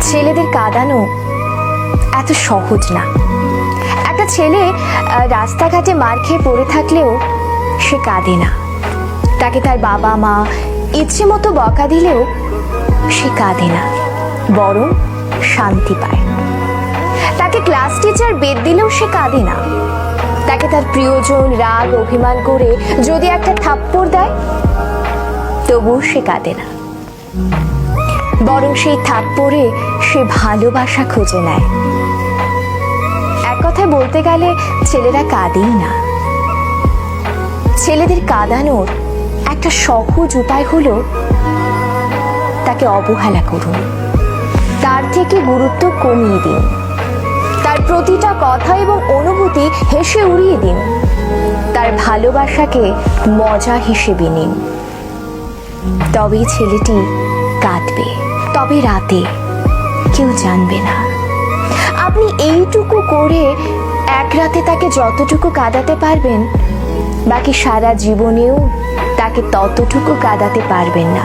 ছেলেদের কাঁদানো এত সহজ না। একটা ছেলে রাস্তাঘাটে মার খেয়ে পড়ে থাকলেও সে কাঁদে না। তাকে তার বাবা মা ইচ্ছে মতো বকা দিলেও সে কাঁদে না, বরং শান্তি পায়। তাকে ক্লাস টিচার বেদ দিলেও সে কাঁদে না। তাকে তার প্রিয়জন রাগ অভিমান করে যদি একটা থাপ্পড় দেয়, তবুও সে কাঁদে না, বরং সেই থাপ্পড়ে সে ভালোবাসা খুঁজে নেয়। এক কথায় বলতে গেলে ছেলেরা কাঁদেই না। ছেলেদের কাঁদানোর একটা সহজ উপায় হলো তাকে অবহেলা করুন, তার থেকে গুরুত্ব কমিয়ে দিন, তার প্রতিটা কথা এবং অনুভূতি হেসে উড়িয়ে দিন, তার ভালোবাসাকে মজা হিসেবে নিন। তবেই ছেলেটি কাঁদবে, তবে রাতে কেউ জানবে না। আপনি এইটুকু করে এক রাতে তাকে যতটুকু কাঁদাতে পারবেন, বাকি সারা জীবনেও তাকে ততটুকু কাঁদাতে পারবেন না।